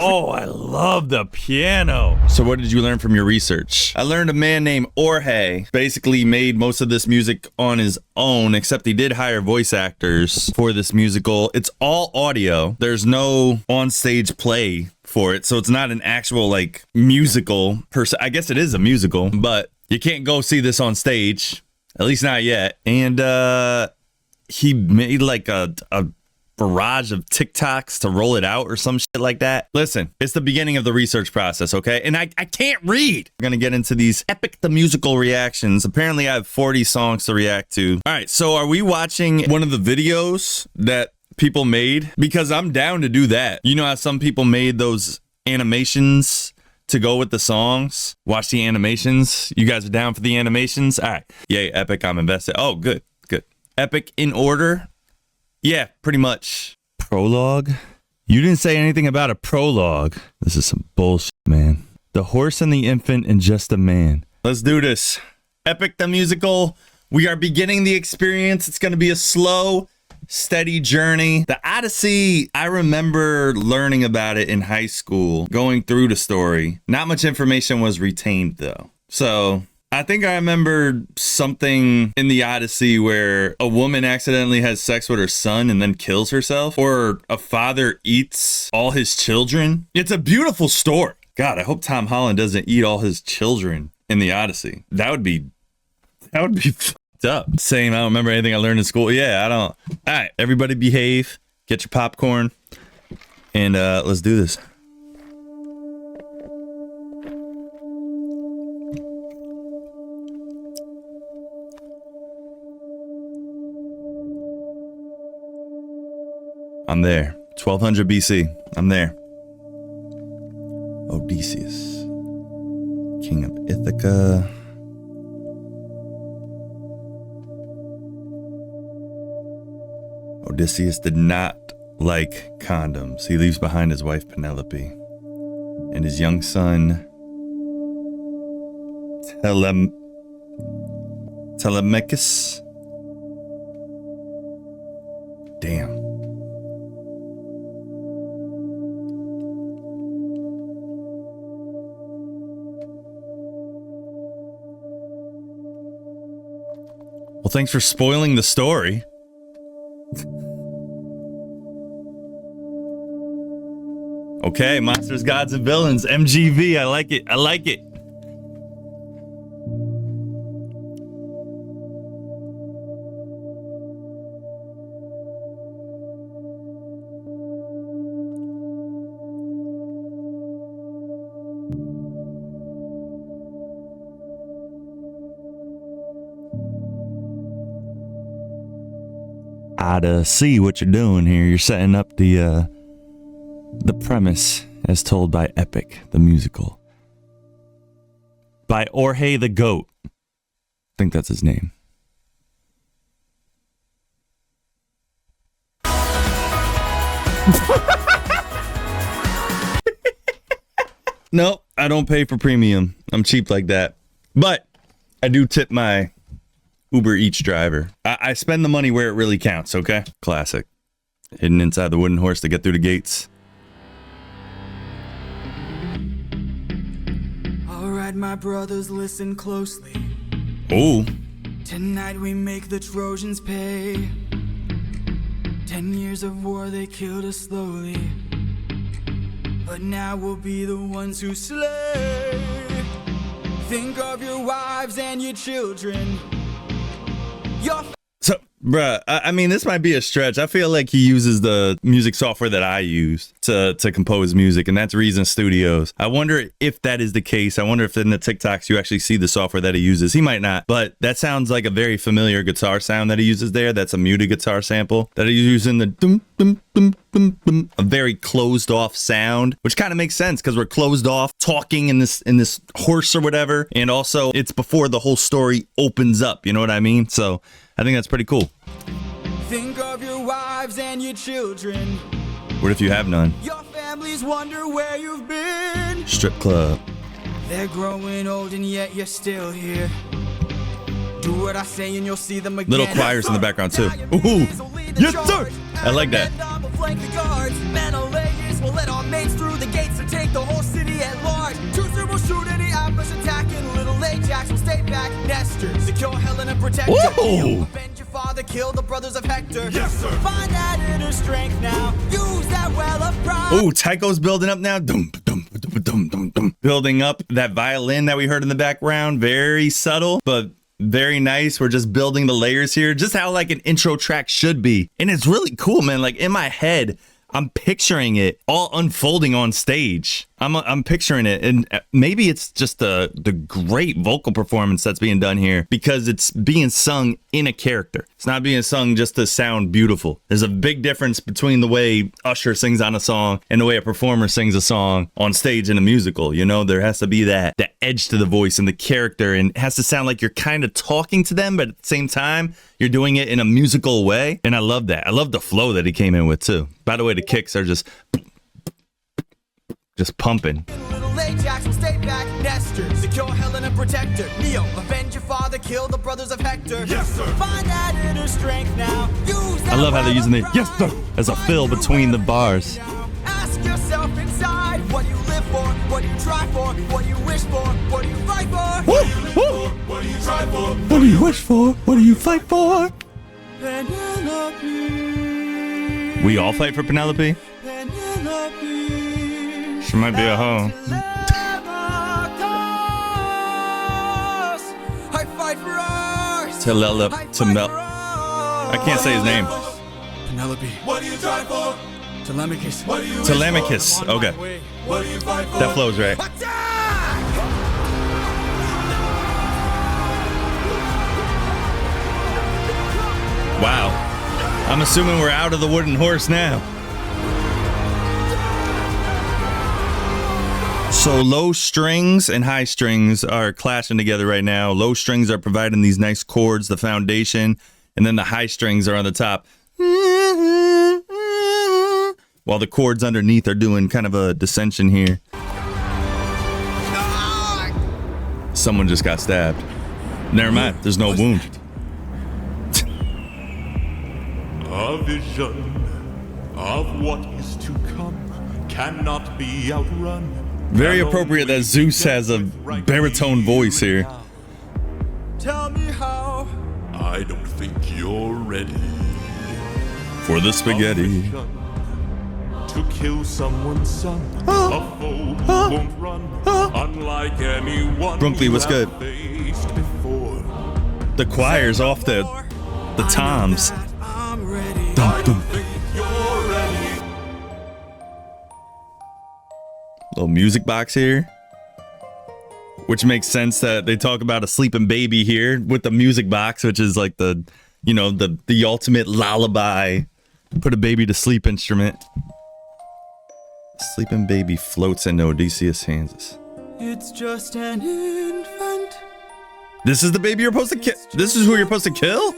Oh, I love the piano. So what did you learn from your research? I learned a man named Jorge basically made most of this music on his own, except he did hire voice actors for this musical. It's all audio. There's no on-stage play for it, so it's not an actual like musical per se. I guess it is a musical, but you can't go see this on stage, at least not yet. And he made like a barrage of TikToks to roll it out or some shit like that. Listen, it's the beginning of the research process, okay? And I can't read. We're gonna get into these epic the musical reactions. Apparently I have 40 songs to react to. All right, so are we watching one of the videos that people made? Because I'm down to do that. You know how some people made those animations to go with the songs? Watch the animations. You guys are down for the animations? All right. Yay, epic, I'm invested. Oh, good, good. Epic in order? Yeah, pretty much. Prologue? You didn't say anything about a prologue. This is some bullshit, man. The horse and the infant and just a man. Let's do this. Epic the musical. We are beginning the experience. It's going to be a slow, steady journey. The Odyssey, I remember learning about it in high school, going through the story. Not much information was retained, though. So I think I remember something in the Odyssey where a woman accidentally has sex with her son and then kills herself, or a father eats all his children. It's a beautiful story. God, I hope Tom Holland doesn't eat all his children in the Odyssey. That would be fucked up. Saying I don't remember anything I learned in school. Yeah, I don't. All right, everybody behave. Get your popcorn, and let's do this. I'm there. 1200 BC. I'm there. Odysseus, king of Ithaca. Odysseus did not like condoms. He leaves behind his wife Penelope and his young son Telemachus. Damn. Well, thanks for spoiling the story. Okay, Monsters, Gods, and Villains, MGV. I like it. I like it. I see what you're doing here. You're setting up the premise as told by Epic, the musical. By Jorge the Goat. I think that's his name. Nope, I don't pay for premium. I'm cheap like that. But I do tip my Uber Eats driver. I spend the money where it really counts, okay? Classic. Hidden inside the wooden horse to get through the gates. All right, my brothers, listen closely. Ooh. Tonight we make the Trojans pay. 10 years of war, they killed us slowly. But now we'll be the ones who slay. Think of your wives and your children. So, bruh, I mean, this might be a stretch. I feel like he uses the music software that I use to compose music, and that's Reason Studios. I wonder if that is the case. I wonder if in the TikToks you actually see the software that he uses. He might not, but that sounds like a very familiar guitar sound that he uses there. That's a muted guitar sample that he's using, the dum dum dum dum dum, a very closed off sound, which kind of makes sense because we're closed off talking in this horse or whatever, and also it's before the whole story opens up. You know what I mean? So I think that's pretty cool. Think of your wives and your children. What if you have none? Your families wonder where you've been. Strip club. They're growing old and yet you're still here. Do what I say and you'll see them again. Little choirs in the background too. Ooh, yes sir. I like that. Men will let our mates through the gates Ajax will stay back. Nestor, secure Helen and protect Whoa! Avenge your father, kill the brothers of Hector. Yes, sir. Find that inner strength now. Use that well of pride. Oh, Tycho's building up now. Dum, dum, dum, dum, dum, dum. Building up that violin that we heard in the background. Very subtle, but very nice. We're just building the layers here, just how like an intro track should be. And it's really cool, man. Like in my head, I'm picturing it all unfolding on stage. I'm picturing it, and maybe it's just the great vocal performance that's being done here because it's being sung in a character. It's not being sung just to sound beautiful. There's a big difference between the way Usher sings on a song and the way a performer sings a song on stage in a musical. You know, there has to be that edge to the voice and the character, and it has to sound like you're kind of talking to them, but at the same time, you're doing it in a musical way. And I love that. I love the flow that he came in with too. By the way, the kicks are just pumping. Little Ajax will stay back. Nestor, secure Helen and protector. Neo, avenge your father, kill the brothers of Hector. Yes, sir. Find that inner strength now. Use that I love how they're using the yes sir as a fill between the bars. Ask yourself inside, what do you live for? What do you try for? What do you wish for? What do you fight for? Woo, woo. What do you try for? What do you wish for? What do you fight for? Penelope. We all fight for Penelope? Penelope. She might be a hoe. I fight for us. I can't say his name. Penelope. What do you try for? Telemachus. Telemachus. Okay. What do you fight for? That flows right. Wow. I'm assuming we're out of the wooden horse now. So low strings and high strings are clashing together right now. Low strings are providing these nice chords, the foundation, and then the high strings are on the top. While the chords underneath are doing kind of a dissension here. Someone just got stabbed. Never mind, there's no wound. A vision of what is to come cannot be outrun. Very appropriate that Zeus has a baritone voice here. Tell me how. I don't think you're ready For the spaghetti. to kill someone's son. A foe who won't run, unlike anyone Brunkley, what's you have good? faced before. The choir's off the toms. I'm ready. Dum, dum. You're ready. Little music box here. Which makes sense that they talk about a sleeping baby here with the music box, which is like the, you know, the ultimate lullaby. Put a baby to sleep instrument. Sleeping baby floats into Odysseus' hands. It's just an infant. This is the baby you're supposed to kill? This is who you're supposed to kill?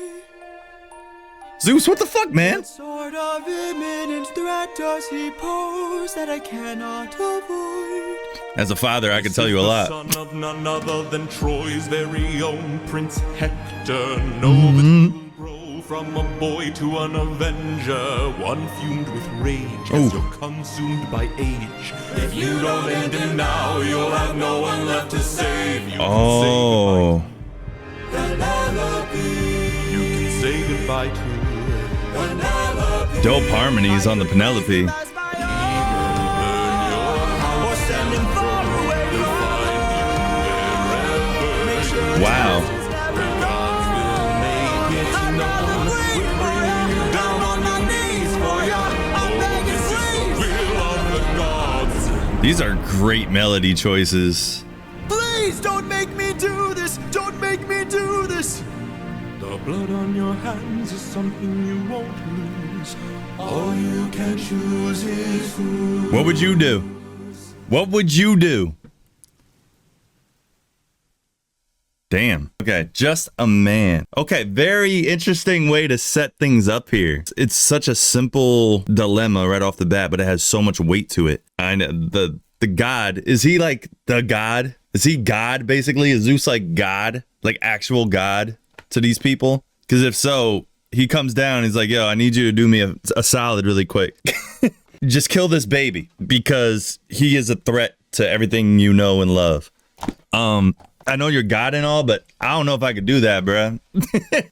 Zeus, what the fuck, man? What sort of imminent threat does he pose that I cannot avoid? As a father, I can tell you a lot. Son of none other than Troy's very own Prince Hector. Know that he will grow from a boy to an avenger, one fumed with rage as you're consumed by age. If you don't end him now, you'll have no one left to save you. Oh. You can say goodbye to Penelope. Dope harmonies on the Penelope. Or send him far away. Make sure Wow. it's never Gods will make it known. We'll bring you down on your knees for ya. I'm begging, please. Will of the gods. These are great melody choices. Please don't make me do this. Don't make me do this. The blood on your hands is something you won't lose. All you can choose is who. What would you do? What would you do? Damn. Okay, just a man. Okay, very interesting way to set things up here. It's such a simple dilemma right off the bat, but it has so much weight to it. And the god, is he like the god? Is he God basically? Is Zeus like God? Like actual God to these people? Because if so, he comes down, he's like, yo, I need you to do me a solid really quick. Just kill this baby because he is a threat to everything you know and love. I I know you're God and all, but I don't know if I could do that, bruh.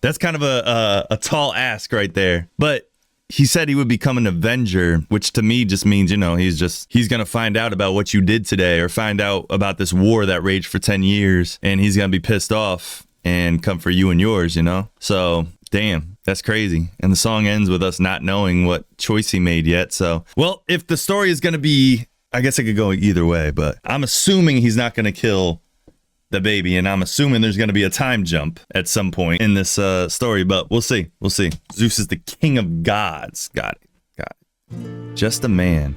That's kind of a tall ask right there. But he said he would become an Avenger, which to me just means, you know, he's going to find out about what you did today or find out about this war that raged for 10 years. And he's going to be pissed off and come for you and yours, you know? So, damn, that's crazy. And the song ends with us not knowing what choice he made yet. So, well, if the story is going to be, I guess it could go either way, but I'm assuming he's not going to kill the baby, and I'm assuming there's going to be a time jump at some point in this story, but we'll see. We'll see. Zeus is the king of gods. Got it. Got it. Just a man.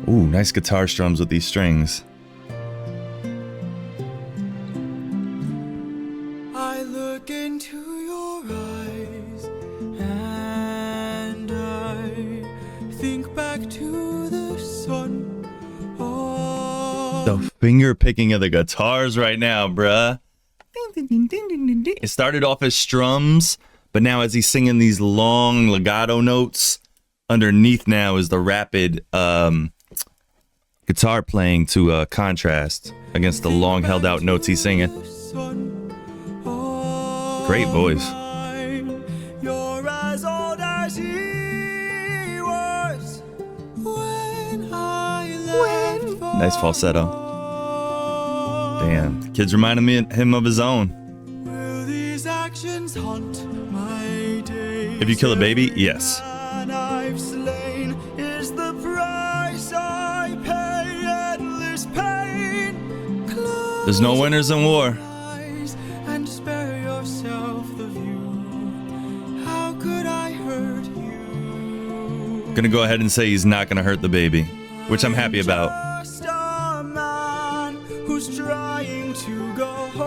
Ooh, nice guitar strums with these strings. I look into your eyes and I think back to the sun. The finger picking of the guitars right now, bruh. It started off as strums, but now as he's singing these long legato notes, underneath now is the rapid guitar playing to contrast against the long held out notes he's singing. Great voice. You're as old as he was when I left. Nice falsetto. Damn, the kid's reminding him of his own. Will these actions haunt my days? If you kill a baby, yes. And I've slain is the price I pay. Endless pain. There's no winners in war. And spare yourself the view. How could I hurt you? Gonna go ahead and say he's not gonna hurt the baby, which I'm happy about.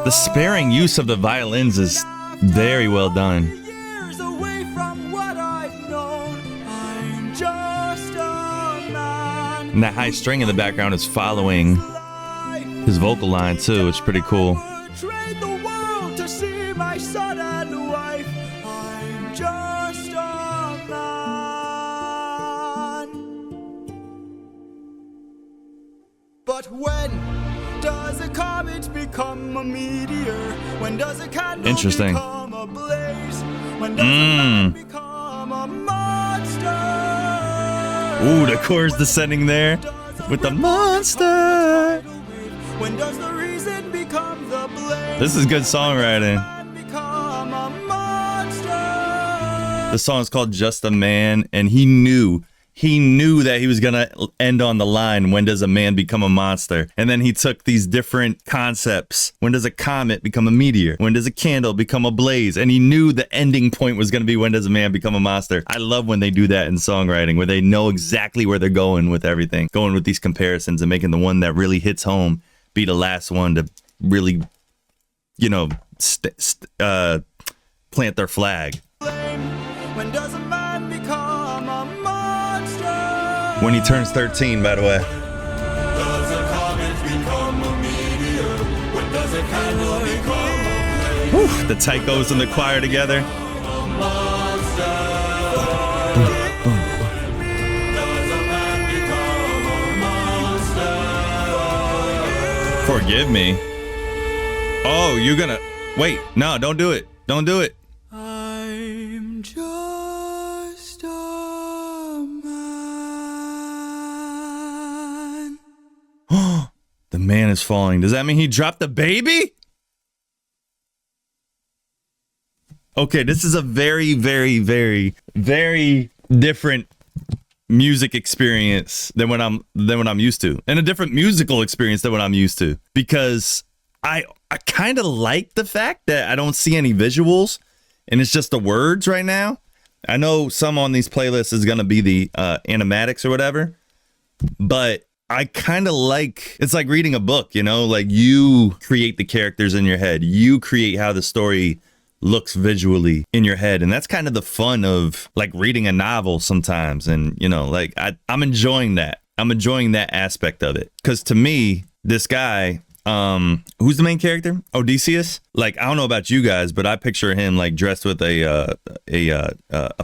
The sparing use of the violins is very well done. And that high string in the background is following his vocal line too, which is pretty cool. Trade the world to see my son and wife. I'm just a man. But when does a comet become a meteor? When does a candle become a blaze? When does a man become a monster? Ooh, the chorus descending there with the monster. When does the reason become the blaze? This is good songwriting. The song is called Just a Man, and he knew that he was gonna end on the line, when does a man become a monster? And then he took these different concepts. When does a comet become a meteor? When does a candle become a blaze? And he knew the ending point was gonna be, when does a man become a monster? I love when they do that in songwriting, where they know exactly where they're going with everything, going with these comparisons and making the one that really hits home be the last one to really, you know, plant their flag. When does a man become a monster? When he turns 13, by the way. Does a comet become a meteor? When does a candle become a blaze? Whew, the tychos and the choir together. A monster. Does a man become a monster? Forgive me. Oh, you're gonna... Wait, no, don't do it. Don't do it. I'm just a man. The man is falling. Does that mean he dropped the baby? Okay, this is a very, very, very, very different music experience than what I'm used to, and a different musical experience than what I'm used to, because I kind of like the fact that I don't see any visuals and it's just the words right now. I know some on these playlists is going to be the animatics or whatever, but I kind of like, it's like reading a book, you know, like you create the characters in your head. You create how the story looks visually in your head. And that's kind of the fun of like reading a novel sometimes. And, you know, like I'm enjoying that. I'm enjoying that aspect of it. Because to me, this guy, Who's the main character? Odysseus. Like, I don't know about you guys, but I picture him like dressed with a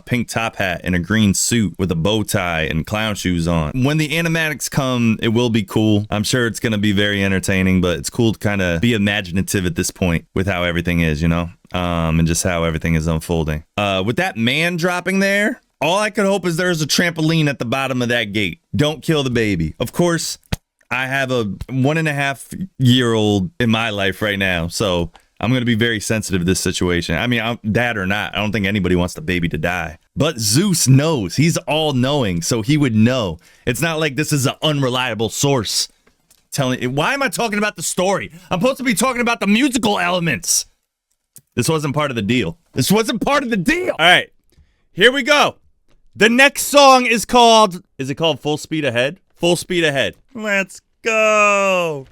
pink top hat and a green suit with a bow tie and clown shoes on. When the animatics come, it will be cool. I'm sure it's gonna be very entertaining, but it's cool to kind of be imaginative at this point with how everything is, you know, and just how everything is unfolding. With that man dropping there, all I could hope is there's a trampoline at the bottom of that gate. Don't kill the baby. Of course, I have a 1.5-year-old in my life right now, so I'm going to be very sensitive to this situation. I mean, I'm dad or not, I don't think anybody wants the baby to die. But Zeus knows. He's all-knowing, so he would know. It's not like this is an unreliable source telling. Why am I talking about the story? I'm supposed to be talking about the musical elements. This wasn't part of the deal. This wasn't part of the deal. All right, here we go. The next song is called, is it called Full Speed Ahead? Full Speed Ahead. Let's go.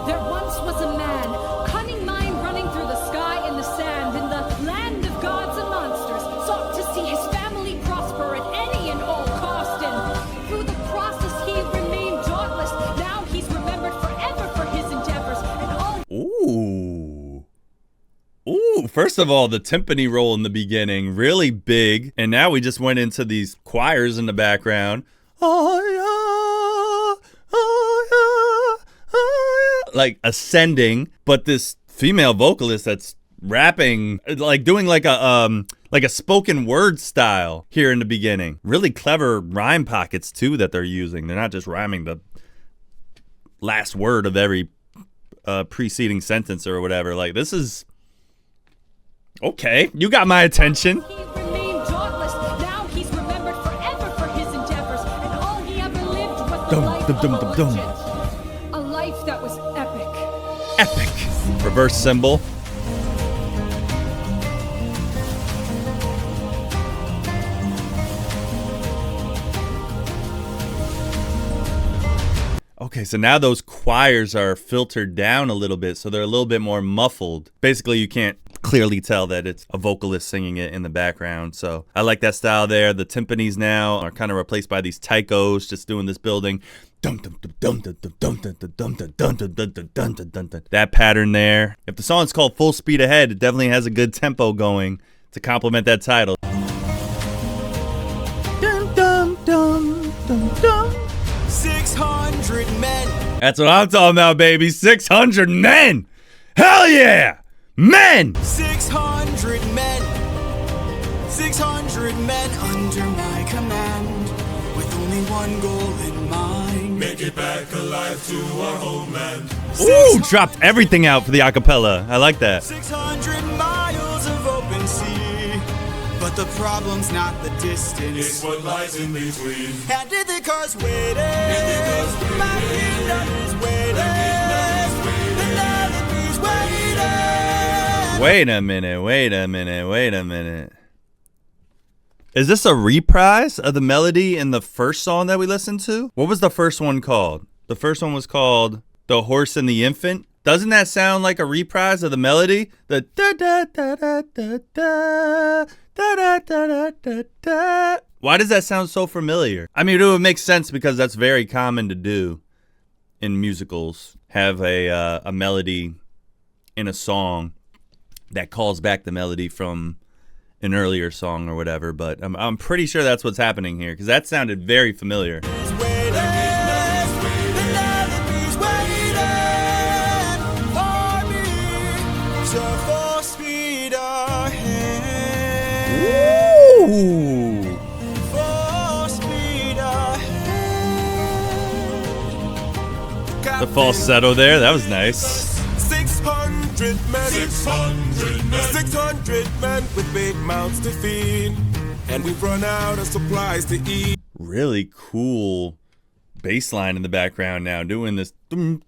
There once was a man, cunning mind running through the sky and the sand, in the land of gods and monsters, sought to see his family prosper at any and all cost, and through the process he remained dauntless. Now he's remembered forever for his endeavors and all. Ooh, first of all, the timpani roll in the beginning, really big. And now we just went into these choirs in the background. Like ascending, but this female vocalist that's rapping, like doing like a spoken word style here in the beginning. Really clever rhyme pockets too that they're using. They're not just rhyming the last word of every preceding sentence or whatever. Like, this is okay. You got my attention. He remained dauntless. Now he's remembered forever for his endeavors, and all he ever lived was the life of a legend. A life that was epic. Epic. Reverse symbol. Okay, so now those choirs are filtered down a little bit, so they're a little bit more muffled. Basically, you can't clearly tell that it's a vocalist singing it in the background. So I like that style there. The timpanis now are kind of replaced by these taikos, just doing this building. That pattern there. If the song's called Full Speed Ahead, it definitely has a good tempo going to complement that title. 600 men. That's what I'm talking about, baby. 600 men. Hell yeah. Men. 600 men. 600 men under my command, with only one goal in mind. Make it back alive to our homeland. Ooh, dropped everything out for the acapella. I like that. 600 miles of open sea, but the problem's not the distance. It's what lies in between. And did the cars waiting? My kingdom is waiting. The land is waiting. Wait a minute, wait a minute, wait a minute. Is this a reprise of the melody in the first song that we listened to? What was the first one called? The first one was called The Horse and the Infant. Doesn't that sound like a reprise of the melody? The da da da da da da da da da da da. Why does that sound so familiar? I mean, it would make sense because that's very common to do in musicals. Have a melody in a song that calls back the melody from an earlier song or whatever, but I'm pretty sure that's what's happening here because that sounded very familiar. Ooh. The falsetto there, that was nice. 600 men. 600 men. 600 men with big mouths to feed, and we've run out of supplies to eat. Really cool bass line in the background now, doing this. I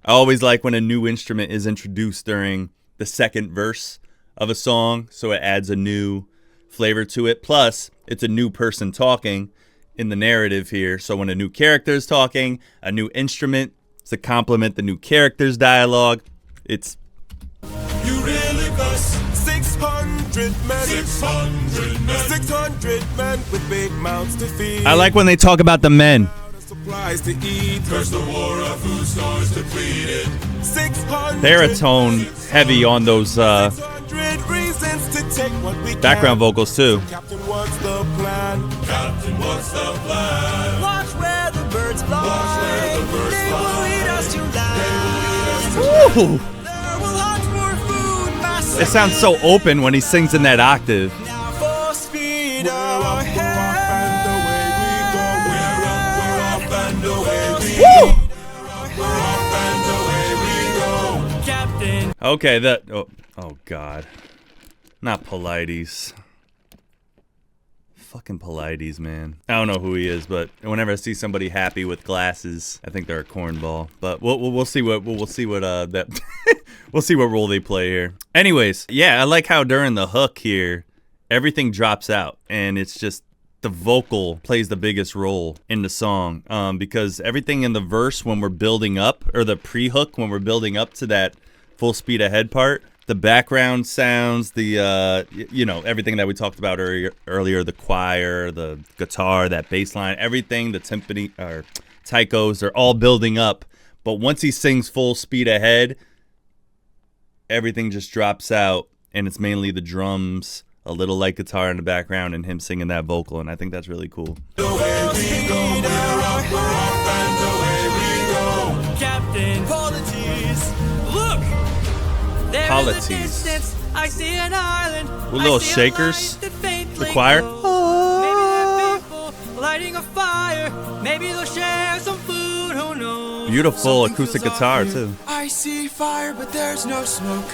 always like when a new instrument is introduced during the second verse of a song, so it adds a new flavor to it. Plus, it's a new person talking in the narrative here, so when a new character is talking, a new instrument to complement the new character's dialogue, it's You really bust. 600 men. 600 men. 600 men with big mouths to feed. I like when they talk about the men. Supplies to eat. Curse the war of food stores depleted. 600 Baritone heavy on those 600 reasons to take what we background can. vocals too. Captain, what's the plan? Captain, what's the plan? Watch where the birds fly. Watch where the birds They fly. will lead us to land. Woo! There will hunt for food, master. It sounds so open when he sings in that octave. Now for speed We're up ahead. and away we go. We're up and away we Woo! go. We're up and away we go. Captain. Okay, oh god. Not Polites. Fucking Polites, man. I don't know who he is, but whenever I see somebody happy with glasses, I think they're a cornball. But we'll see what we'll see what that we'll see what role they play here. Anyways, yeah, I like how during the hook here, everything drops out and it's just the vocal plays the biggest role in the song, because everything in the verse when we're building up, or the pre-hook when we're building up to that full speed ahead part, the background sounds, the you know, everything that we talked about earlier, the choir, the guitar, that bass line, everything, the timpani or taikos, they're all building up. But once he sings full speed ahead, everything just drops out, and it's mainly the drums, a little light guitar in the background, and him singing that vocal, and I think that's really cool. Captain. Apologies. Look. There Polities. in the distance, I see an island. With little I see a shakers. light that faintly The choir. glows. Maybe they're people lighting a fire. Maybe they'll share some food. Who knows? Beautiful Something acoustic feels off guitar here. too. I see fire, but there's no smoke.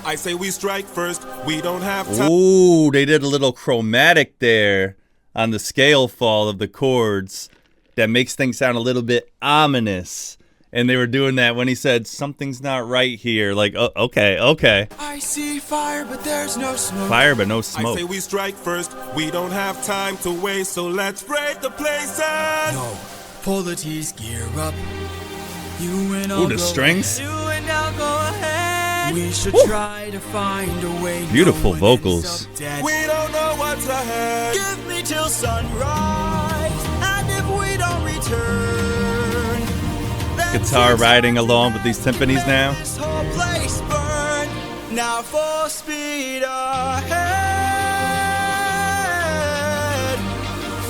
I say we strike first. We don't have time. Ooh, they did a little chromatic there on the scale fall of the chords that makes things sound a little bit ominous. And they were doing that when he said, something's not right here. Like, oh, okay. I see fire, but there's no smoke. Fire, but no I smoke. say we strike first. We don't have time to waste, so let's break the place and No, Polities, gear up. You and I'll Ooh, the go strings. ahead. You and I'll go ahead. We should try to find a way. Beautiful No one vocals. ends up dead. we don't know what's ahead. Give me till sunrise, and if we don't return, then Guitar 600 riding along with these timpanis now. This whole place burn. Now full speed ahead.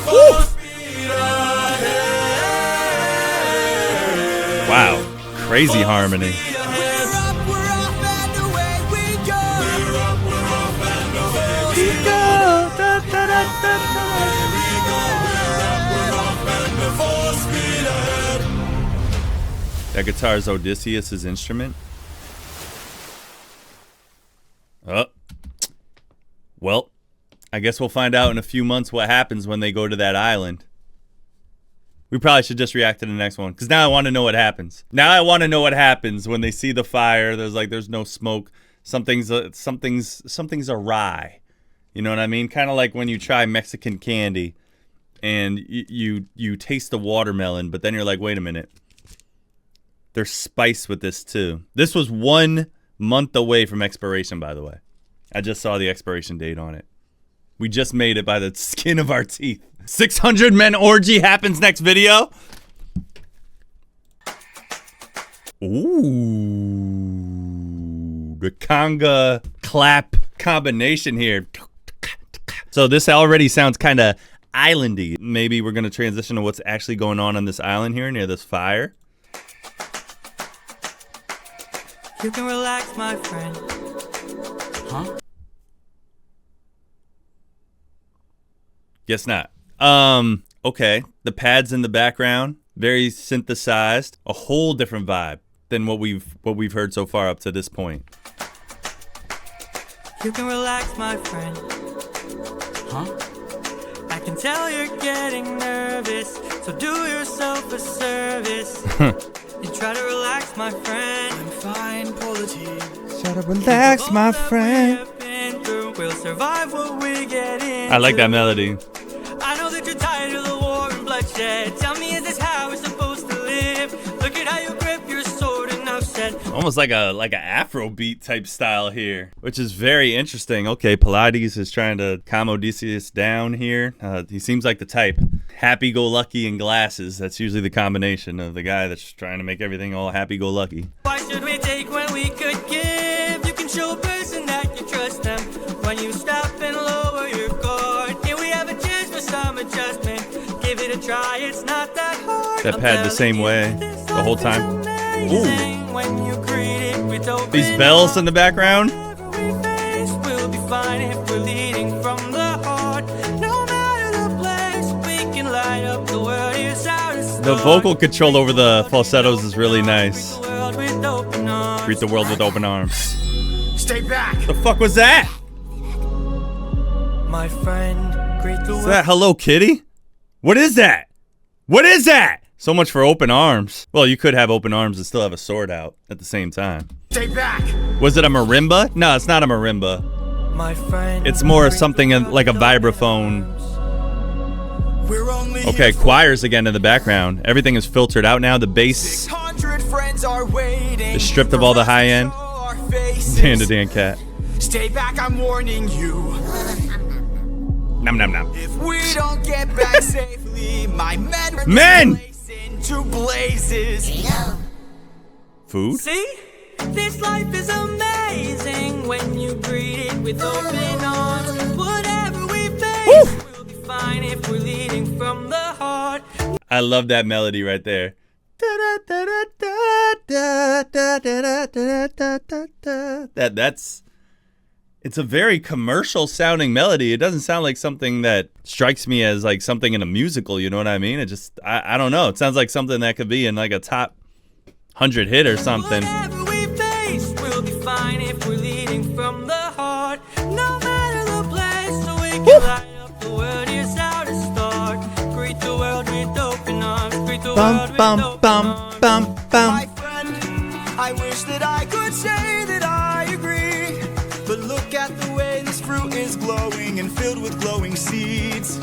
Full speed ahead. Wow, crazy harmony. We're off, and away we go. We're off, and away we go. Full speed ahead. That guitar is Odysseus' instrument. Oh. Well, I guess we'll find out in a few months what happens when they go to that island. We probably should just react to the next one, because now I want to know what happens. Now I want to know what happens when they see the fire. There's no smoke. Something's awry. You know what I mean? Kind of like when you try Mexican candy and you taste the watermelon, but then you're like, wait a minute. There's spice with this too. This was 1 month away from expiration, by the way. I just saw the expiration date on it. We just made it by the skin of our teeth. 600 men orgy happens next video. Ooh, the conga clap combination here. So this already sounds kind of islandy. Maybe we're gonna transition to what's actually going on this island here near this fire. You can relax, my friend. Huh? Guess not. Okay. The pads in the background, very synthesized, a whole different vibe than what we've heard so far up to this point. You can relax, my friend. Huh? I can tell you're getting nervous, so do yourself a service and try to relax, my friend. I'm fine, Polities. Try to relax, my friend. We'll survive what we get into. I like that melody. I know that you're tired of the war and bloodshed. Tell me, is this how we're supposed to live? Look at how you grip your sword and I've said Almost like a Afrobeat type style here, which is very interesting. Okay, Pilates is trying to calm Odysseus down here. He seems like the type. Happy-go-lucky and glasses. That's usually the combination of the guy that's trying to make everything all happy-go-lucky. Why should we take when we could give? You can show a person that you trust them when you stop and lower your guard. Here we have a chance for some adjustment. Give it a try, it's not that hard. That pad the same way the whole time. Ooh. These bells in the background. We'll be fine if we're leading from the heart. No matter the place, we can light up the world. Here's how to start. The vocal control over the falsettos is really nice. Greet the world with open arms. Greet the world with open arms. Stay back. The fuck was that? My friend, greet the Is world. that Hello Kitty? What is that? What is that? So much for open arms. Well, you could have open arms and still have a sword out at the same time. Stay back. Was it a marimba? No, it's not a marimba. My friend, It's more greet the something world like a with open vibraphone. arms. We're only Okay, choirs again in the background. Everything is filtered out now. The bass 600 friends are waiting. is stripped of all the high end. Dan to Dan Cat. Stay back, I'm warning you. Nom nom nom. If we don't get back safely, my men rip Men! this place into blazes. Food? See? This life is amazing when you greet it with open arms. Whatever we face, Woo! we'll be fine if we're leading from the heart. I love that melody right there. That's it's a very commercial sounding melody. It doesn't sound like something that strikes me as like something in a musical, you know what I mean? It just I don't know. It sounds like something that could be in like a top 100 hit or something. Whatever we face, we'll be fine if we're leading from the heart. No matter the place, so we can light up the world. Here's how to start. Greet the world with open arms. Greet the world with open arms. My friend, I wish that I could say that I agree. But look at the way this fruit is glowing and filled with glowing seeds.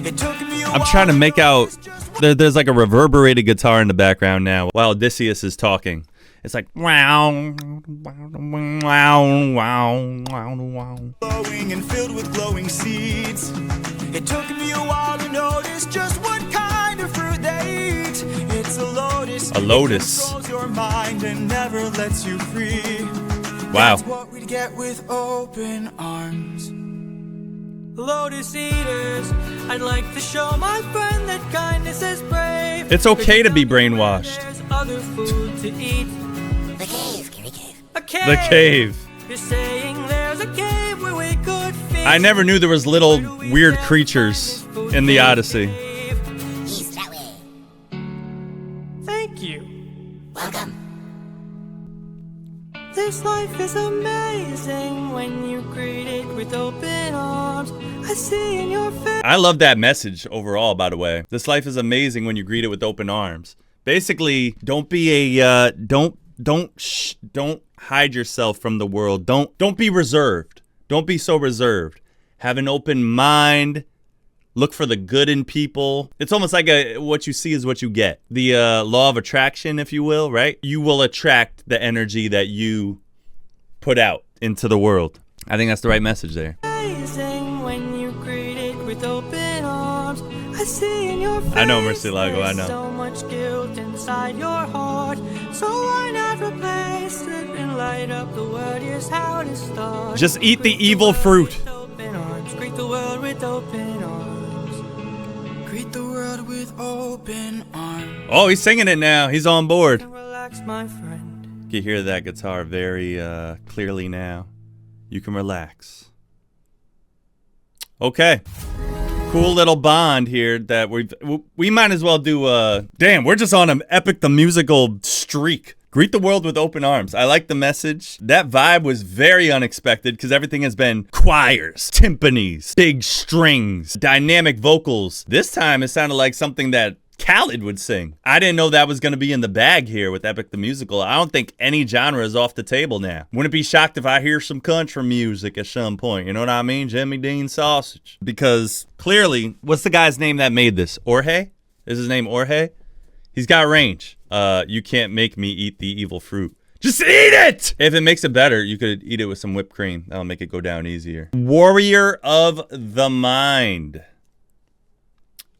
It took me a I'm while trying to make out notice just what there's like a reverberated guitar in the background now while Odysseus is talking. It's like wow, wow, wow, wow, wow. glowing and filled with glowing seeds. It took me a while to notice just what kind of fruit they eat. It's a lotus. A lotus. It controls your mind and never lets you free. Wow. That's what we'd get with open arms. Lotus eaters, I'd like to show my friend that kindness is brave. It's okay to be brainwashed. There's other food to eat. The cave, cave. A cave. The cave. You're saying there's a cave where we could feast. I never knew there was little weird creatures in the Odyssey. East that way. Thank you. Welcome. This life is amazing when you greet it with open arms. I see in your face. I love that message overall, by the way. This life is amazing when you greet it with open arms. Basically, don't be a don't hide yourself from the world. Don't be reserved. Don't be so reserved. Have an open mind. Look for the good in people. It's almost like what you see is what you get. The law of attraction, if you will, right? You will attract the energy that you put out into the world. I think that's the right message there. Amazing when you greet it with open arms. I see in your face. I know, Murcielago, I know. There's so much guilt inside your heart. So why not replace it and light up the world? Here's how to start. Just eat the Greet evil world fruit. with open arms. Greet the world with open arms. Greet the world with open arms. Oh, he's singing it now. He's on board. And relax, my friend. You can hear that guitar very clearly now. You can relax. Okay. Cool little bond here that we might as well do. Damn, we're just on an Epic the Musical streak. Greet the world with open arms. I like the message. That vibe was very unexpected because everything has been choirs, timpanis, big strings, dynamic vocals. This time it sounded like something that Khaled would sing. I didn't know that was going to be in the bag here with Epic the Musical. I don't think any genre is off the table now. Wouldn't be shocked if I hear some country music at some point. You know what I mean? Jimmy Dean Sausage. Because clearly, what's the guy's name that made this? Jorge? Is his name Jorge? He's got range. You can't make me eat the evil fruit. Just eat it! If it makes it better, you could eat it with some whipped cream. That'll make it go down easier. Warrior of the Mind.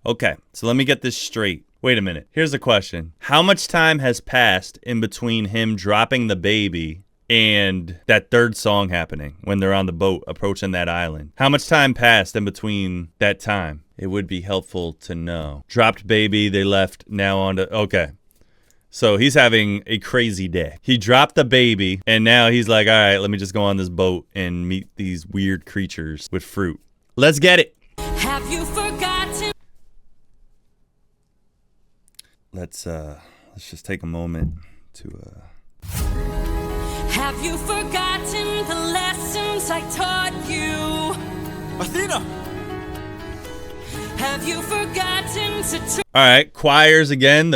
Okay, so let me get this straight. Wait a minute. Here's a question. How much time has passed in between him dropping the baby and that third song happening when they're on the boat approaching that island? How much time passed in between that time? It would be helpful to know. Dropped baby, they left, now on to... Okay. So he's having a crazy day. He dropped the baby, and now he's like, all right, let me just go on this boat and meet these weird creatures with fruit. Let's get it. Have you forgotten? Let's just take a moment to Have you forgotten the lessons I taught you? Athena! Have you forgotten to All right, choirs again.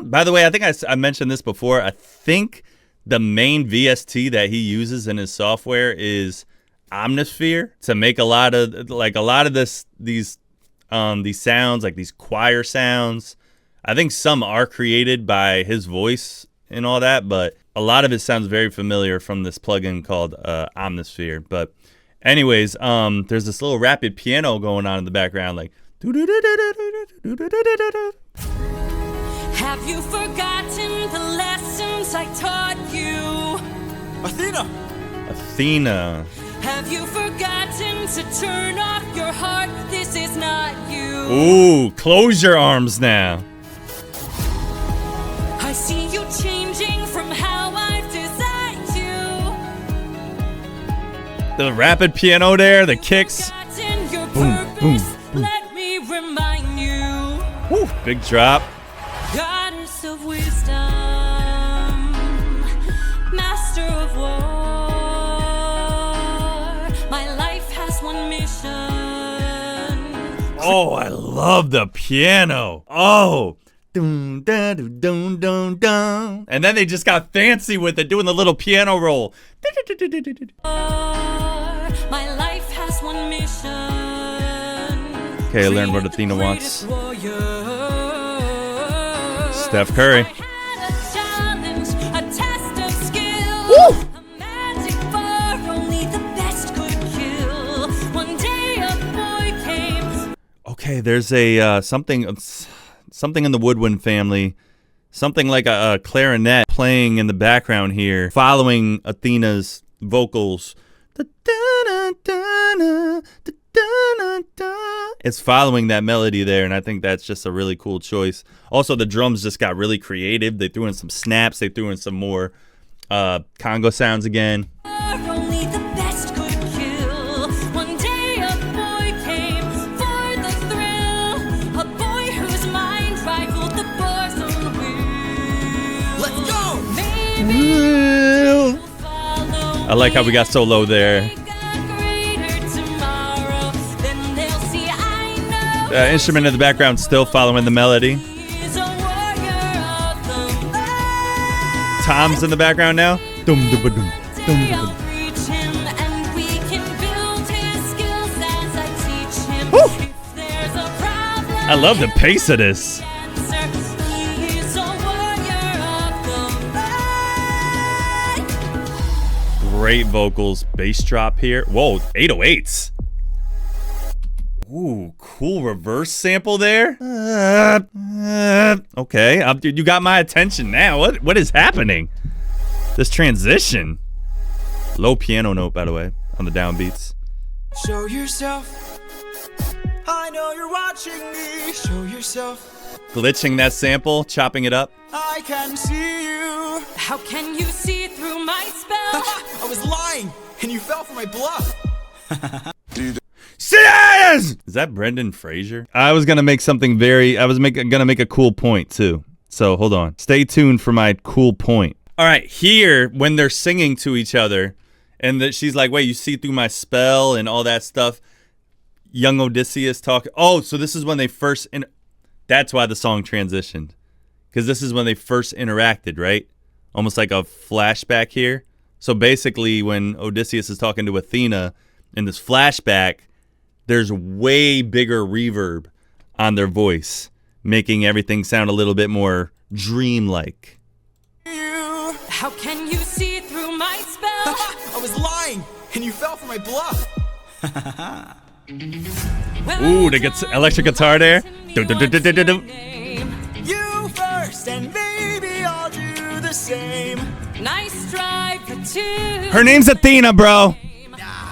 By the way, I think I mentioned this before. I think the main VST that he uses in his software is Omnisphere to make a lot of these sounds, like these choir sounds. I think some are created by his voice and all that, but a lot of it sounds very familiar from this plugin called Omnisphere. But anyways, there's this little rapid piano going on in the background, like. Have you forgotten the lessons I taught you? Athena! Athena. Have you forgotten to turn off your heart? This is not you. Ooh, close your arms now. I see you changing from how I've designed you. The rapid piano there, the kicks. Forgotten your Boom, purpose. boom, boom. Let me remind you. Woo, big drop. Goddess of wisdom, master of war. My life has one mission. Oh, I love the piano. Oh. Dun, dun, dun, dun, dun, dun. And then they just got fancy with it, doing the little piano roll. My life has one mission. Okay, I learned what Athena wants. Steph Curry. I had a challenge, a test of skill. Woo! A magic bar only the best could kill. One day a boy came. Okay, there's a something in the woodwind family, something like a clarinet playing in the background here, following Athena's vocals. It's following that melody there, and I think that's just a really cool choice. Also, the drums just got really creative. They threw in some snaps. They threw in some more Congo sounds again. Only the best could kill. One day a boy came for the thrill. A boy whose mind rivaled the bosom wheel. Let's go! Maybe we'll follow I like how we got so low there. make a greater tomorrow. Then they'll see I know Instrument in the background still following the melody. he's a warrior of the light. Tom's in the background now. Dum, dum, dum, dum, Day dum. I'll reach him and we can build his skills as I teach him. Woo! If there's a problem, I love the pace of this. answer. He's a warrior of the light. Great vocals, bass drop here. Whoa, 808s. Ooh, cool reverse sample there. Okay, dude, you got my attention now. What is happening? This transition. Low piano note, by the way, on the downbeats. Show yourself. I know you're watching me. Show yourself. Glitching that sample, chopping it up. I can see you. How can you see through my spell? I was lying, and you fell for my bluff. Is that Brendan Fraser? I was gonna make something gonna make a cool point too. So hold on. Stay tuned for my cool point. All right, here when they're singing to each other, and she's like, "Wait, you see through my spell and all that stuff." Young Odysseus talking. Oh, so this is when they first. That's why the song transitioned, because this is when they first interacted, right? Almost like a flashback here. So basically, when Odysseus is talking to Athena in this flashback, there's way bigger reverb on their voice making everything sound a little bit more dreamlike. How can you see through my spell? I was lying, and you fell for my bluff. Ooh, they get electric guitar there. You first, and maybe I'll do the same. Nice try for two. Her name's Athena, bro.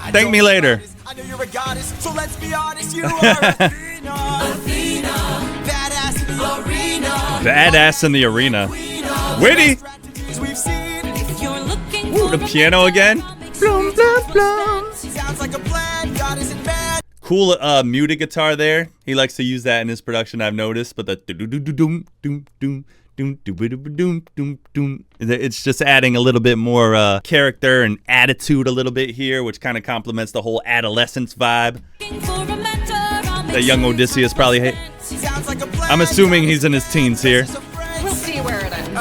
Thank me later. I know you're a goddess, so let's be honest, you are Athena. Athena, badass in the arena. Badass in the arena. Witty. We've seen. If you're looking Ooh, the piano again. Blum, blum, blum. Sounds like a plan, God isn't bad. Cool muted guitar there. He likes to use that in his production, I've noticed. But the doom doom doom doom doom doom doom, it's just adding a little bit more character and attitude a little bit here, which kind of complements the whole adolescence vibe that young Odysseus probably hate. Sounds like a plan. I'm assuming he's in his teens here. We'll see where it ends.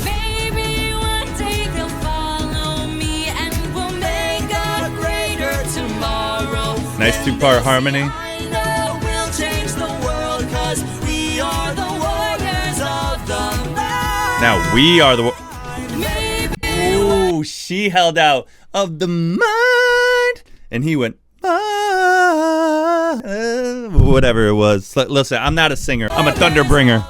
Maybe one day they'll follow me and we'll make a greater tomorrow. Nice two-part harmony. I know we'll change the world, 'cause we are the warriors of the mind. Now we are the. Maybe Ooh, she held out of the mind, and he went. Whatever it was. Listen, I'm not a singer. I'm a thunder bringer.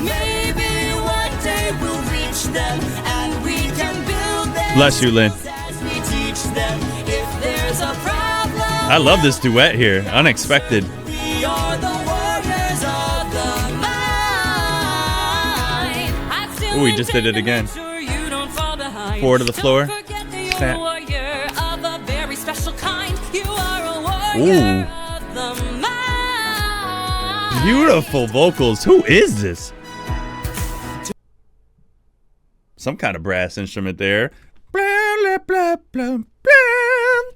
maybe one day we'll reach them, and we can build them. Bless you, Lynn. As we teach them, if there's a problem, I love this duet here. Unexpected. we are the warriors of the mind. Ooh, he just did it again. Forward to the floor. Snap. Ooh. Beautiful vocals. Who is this? Some kind of brass instrument there. Blah, blah, blah, blah, blah.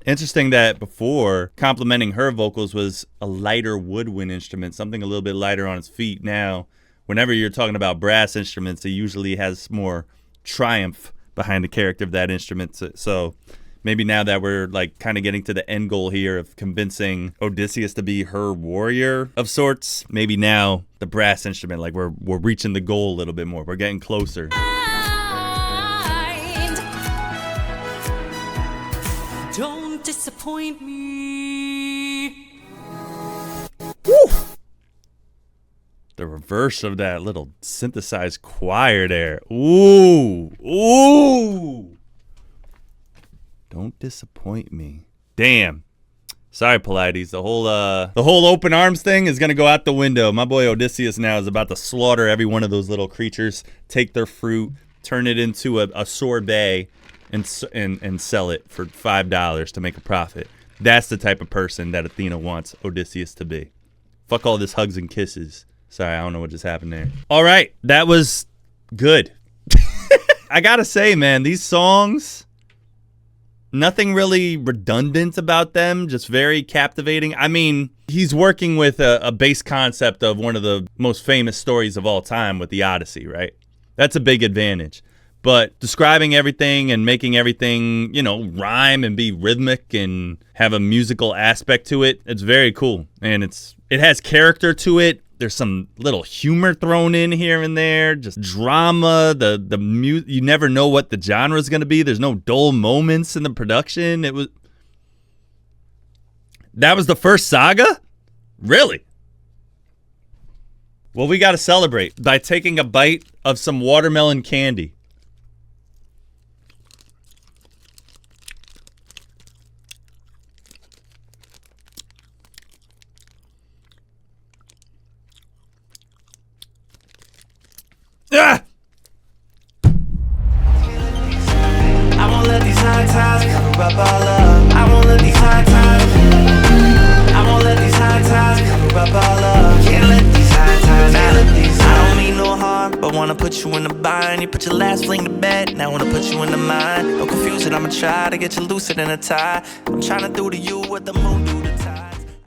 Interesting that before, complimenting her vocals was a lighter woodwind instrument, something a little bit lighter on its feet. Now, whenever you're talking about brass instruments, it usually has more triumph behind the character of that instrument. So maybe now that we're like kind of getting to the end goal here of convincing Odysseus to be her warrior of sorts, maybe now the brass instrument, like we're reaching the goal a little bit more. We're getting closer. Don't disappoint me. Woo! The reverse of that little synthesized choir there. Ooh. Ooh. Don't disappoint me. Damn. Sorry, Pleiades. The whole open arms thing is gonna go out the window. My boy Odysseus now is about to slaughter every one of those little creatures, take their fruit, turn it into a sorbet, and sell it for $5 to make a profit. That's the type of person that Athena wants Odysseus to be. Fuck all this hugs and kisses. Sorry, I don't know what just happened there. All right, that was good. I gotta say, man, these songs, nothing really redundant about them, just very captivating. I mean, he's working with a base concept of one of the most famous stories of all time with the Odyssey, right? That's a big advantage. But describing everything and making everything, rhyme and be rhythmic and have a musical aspect to it, it's very cool. And it has character to it. There's some little humor thrown in here and there, just drama. You never know what the genre is going to be. There's no dull moments in the production. That was the first Saga? Really? Well, we got to celebrate by taking a bite of some watermelon candy. Ah! I won't let these high times cover up our love. I won't let these high times. I won't let these high times cover up our love. Can't let these high times. I don't mean no harm, but wanna put you in the bind. You put your last fling to bed, now wanna put you in the mind. No confusion, I'ma try to get you looser than a tie. I'm trying to do to you what the moon do to